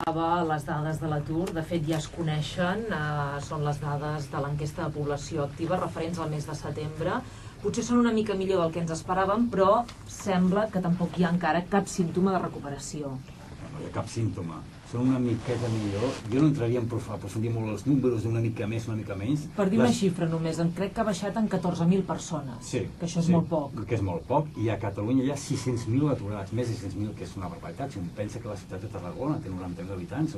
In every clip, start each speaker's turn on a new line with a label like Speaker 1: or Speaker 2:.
Speaker 1: explicava les dades de l'atur, de fet ja es coneixen, són les dades de l'enquesta de població activa referents al mes de setembre. Potser són una mica millor del que ens esperàvem, però sembla que tampoc hi ha encara cap símptoma de recuperació.
Speaker 2: No hi ha cap símptoma. Són una miqueta millor. Jo no entraria a aprofundir molt els números d'una mica més, una mica menys.
Speaker 1: Per dir una xifra només, crec que ha baixat en 14.000 persones,
Speaker 2: sí,
Speaker 1: que això és molt poc.
Speaker 2: Que és molt poc, i a Catalunya hi ha 600.000 aturats, més de 600.000, que és una barbaritat. Si un pensa que la ciutat de Tarragona té 90.000 habitants,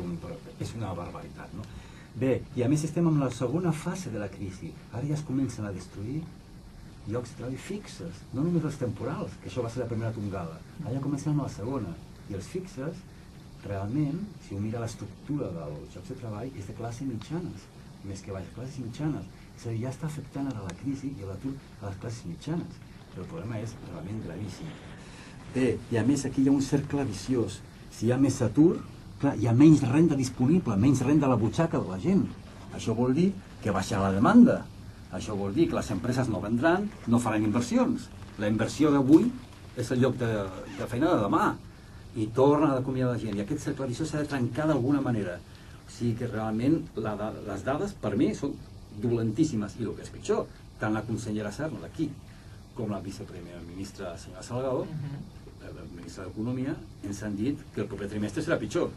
Speaker 2: és una barbaritat, no? Bé, i a més estem en la segona fase de la crisi. Ara ja es comencen a destruir llocs de treball fixes, no només els temporals, que això va ser la primera tongada. Ara ja comencem amb la segona, i els fixes, realment, si un mira l'estructura dels llocs de treball, és de classe mitjanes, més que baixes, classes mitjanes. És a dir, ja està afectant ara la crisi i l'atur a les classes mitjanes. Però el problema és realment gravíssim. Bé, i a més aquí hi ha un cercle viciós. Si hi ha més atur, clar, hi ha menys renda disponible, menys renda a la butxaca de la gent. Això vol dir que baixarà la demanda. Això vol dir que les empreses no vendran, no faran inversions. La inversió d'avui és el lloc de feina de demà. I torna a acomiadar la gent, i aquest cercle viciós s'ha de trencar d'alguna manera. O sigui que realment les dades per mi són dolentíssimes, i el que és pitjor, tant la consellera Serna d'aquí com la viceprimera ministra senyora Salgado, la ministra d'Economia, ens han dit que el proper trimestre serà pitjor,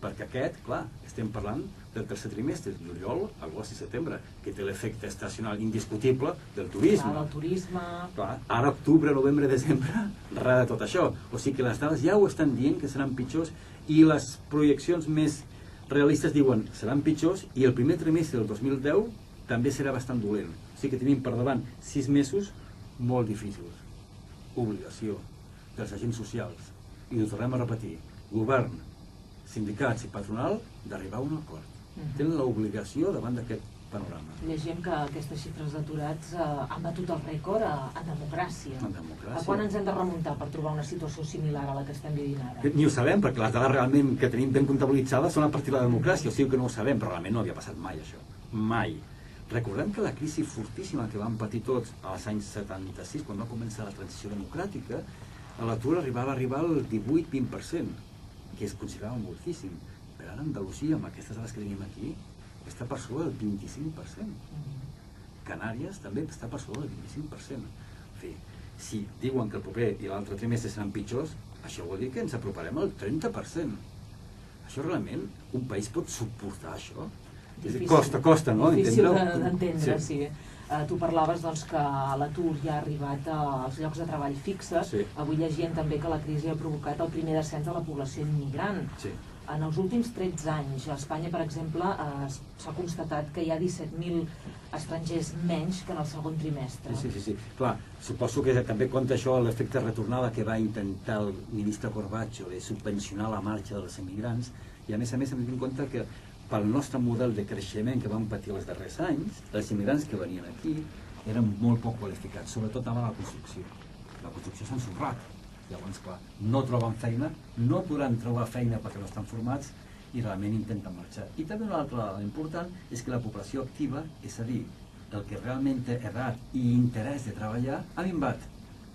Speaker 2: perquè aquest, clar, estem parlant del tercer trimestre, juliol, agost i setembre, que té l'efecte estacional indiscutible del turisme.
Speaker 1: Del turisme...
Speaker 2: Clar, ara, octubre, novembre, desembre, res de tot això. O sigui que les dades ja ho estan dient, que seran pitjors, i les projeccions més realistes diuen seran pitjors, i el primer trimestre del 2010 també serà bastant dolent. O sigui que tenim per davant 6 mesos molt difícils. Obligació dels agents socials, i ho tornem a repetir, govern, sindicats i patronal, d'arribar a un acord. Tenen l'obligació davant d'aquest panorama.
Speaker 1: Llegim que aquestes xifres d'aturats han batut el rècord en democràcia.
Speaker 2: En democràcia.
Speaker 1: A quan ens hem de remuntar per trobar una situació similar a la que estem vivint ara?
Speaker 2: Ni ho sabem, perquè les dades realment que tenim ben comptabilitzades són a partir de la democràcia, o sigui que no ho sabem, però realment no havia passat mai això. Mai. Recordem que la crisi fortíssima que vam patir tots als anys 76, quan va començar la transició democràtica, l'atur arribava a arribar al 18-20%, que es considerava moltíssim. Per ara Andalusia, amb aquestes dades que tenim aquí, està per sobre del 25%. Canàries també està per sobre del 25%. En fi, si diuen que el proper i l'altre trimestre seran pitjors, això vol dir que ens aproparem al 30%. Això realment, un país pot suportar això? Costa, no?
Speaker 1: Difícil d'entendre, sí. Tu parlaves que l'atur ja ha arribat als llocs de treball fixes. Avui llegien també que la crisi ha provocat el primer descens de la població immigrant. En els últims 13 anys, a Espanya, per exemple, s'ha constatat que hi ha 17.000 estrangers menys que en el segon trimestre.
Speaker 2: Sí. Clar, suposo que també compta això l'efecte retornada que va intentar el ministre Corbacho de subvencionar la marxa dels immigrants, i a més hem de tenir en compte que pel nostre model de creixement que vam patir els darrers anys, els immigrants que venien aquí eren molt poc qualificats, sobretot amb la construcció. La construcció s'ha ensorrat. Llavors, clar, no troben feina, no podran trobar feina perquè no estan formats i realment intenten marxar. I també una altra dada important és que la població activa, és a dir, el que realment té edat i interès de treballar, ha minvat.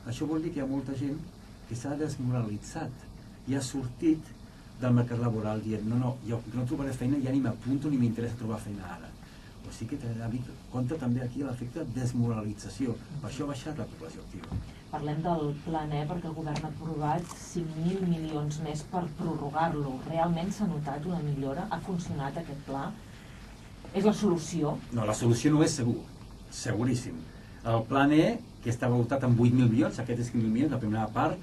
Speaker 2: Això vol dir que hi ha molta gent que s'ha desmoralitzat i ha sortit del mercat laboral dient no, jo no trobaré feina, ja ni m'apunto ni m'interessa trobar feina ara. O sigui que compta també aquí l'efecte desmoralització. Per això ha baixat la població activa.
Speaker 1: Parlem del Plan E perquè el govern ha aprovat 5.000 milions més per prorrogar-lo. Realment s'ha notat una millora? Ha funcionat aquest pla? És la solució?
Speaker 2: No, la solució no és segur. Seguríssim. El Plan E, que estava votat amb 8.000 milions, aquest és 5.000 milions, la primera part,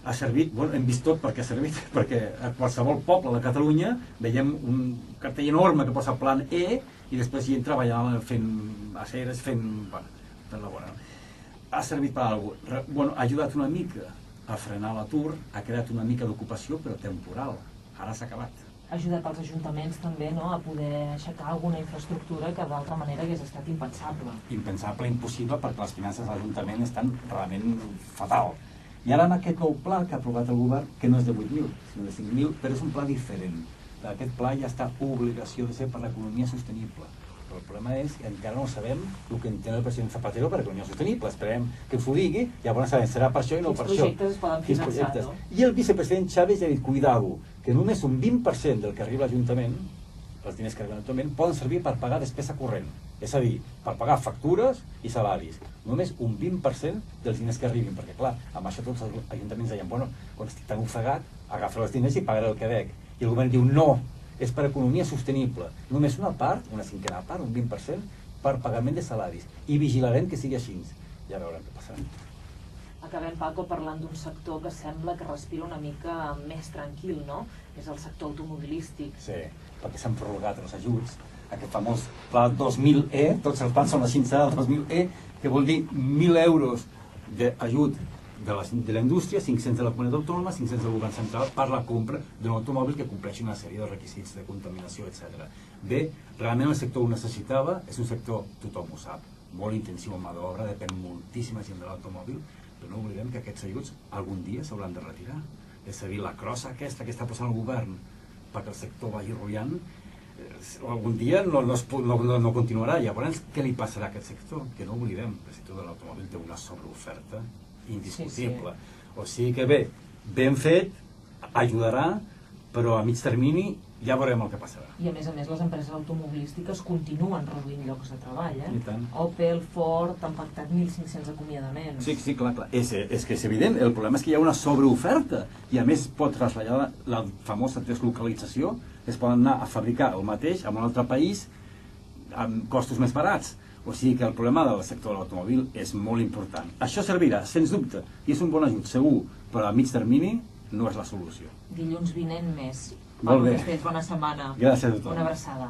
Speaker 2: ha servit, hem vist tot perquè ha servit, perquè a qualsevol poble de Catalunya veiem un cartell enorme que posa Plan E i després hi entra treballant fent aceres, fent la bona. Ha servit per alguna cosa. Ha ajudat una mica a frenar l'atur, ha creat una mica d'ocupació, però temporal. Ara s'ha acabat.
Speaker 1: Ha ajudat els ajuntaments també a poder aixecar alguna infraestructura que d'altra manera hagués estat impensable.
Speaker 2: Impensable, impossible, perquè les finances de l'Ajuntament estan realment fatal. I ara amb aquest nou pla que ha aprovat el govern, que no és de 8.000, sinó de 5.000, però és un pla diferent. Aquest pla ja està obligació de ser per l'economia sostenible. Però el problema és que encara no sabem el que entén el president Zapatero per economia sostenible. Esperem que ens ho digui, llavors sabem, serà per això i no per això.
Speaker 1: Quins projectes es poden finançar, no?
Speaker 2: I el vicepresident Chávez ja ha dit, cuidado, que només un 20% del que arriba a l'Ajuntament, els diners que arriben a l'Ajuntament, poden servir per pagar despesa corrent. És a dir, per pagar factures i salaris. Només un 20% dels diners que arribin, perquè clar, amb això tots els ajuntaments deien, bueno, quan estic tan ofegat, agafa els diners i pagaré el que dec. I el govern diu, no, és per economia sostenible. Només una part, una cinquena part, un 20%, per pagament de salaris. I vigilarem que sigui així. Ja veurem què passarà.
Speaker 1: Acabem, Paco, parlant d'un sector que sembla que respira una mica més tranquil, no? És el sector automobilístic.
Speaker 2: Sí, perquè s'han prorrogat els ajuts. Aquest famós pla 2000E, tots els plans són així, el 2000E, que vol dir 1.000 euros d'ajut de la indústria, 500 de la comunitat autònoma, 500 del govern central per la compra d'un automòbil que compleixi una sèrie de requisits de contaminació, etc. Bé, realment el sector ho necessitava, és un sector, tothom ho sap, molt intensiu en mà d'obra, depèn moltíssima gent de l'automòbil, però no oblidem que aquests ajuts algun dia s'hauran de retirar. És a dir, la crossa aquesta que està posant el govern perquè el sector vagi rotllant, algun dia no continuarà. Llavors, què li passarà a aquest sector? Que no oblidem, el sector de l'automòbil té una sobreoferta indiscutible. O sigui que bé, ben fet, ajudarà, però a mig termini ja veurem el que passarà.
Speaker 1: I a més, les empreses automobilístiques continuen reduint llocs de treball.
Speaker 2: I tant.
Speaker 1: Opel, Ford, han pactat 1.500 acomiadaments.
Speaker 2: Sí, clar. És que és evident, el problema és que hi ha una sobreoferta i a més pot traslladar la famosa deslocalització, es poden anar a fabricar el mateix en un altre país amb costos més barats. O sigui que el problema del sector de l'automòbil és molt important. Això servirà, sens dubte, i és un bon ajut, segur, però a mig termini no és la solució.
Speaker 1: Dilluns vinent més.
Speaker 2: Molt bé.
Speaker 1: Bona setmana.
Speaker 2: Gràcies a tothom.
Speaker 1: Una abraçada.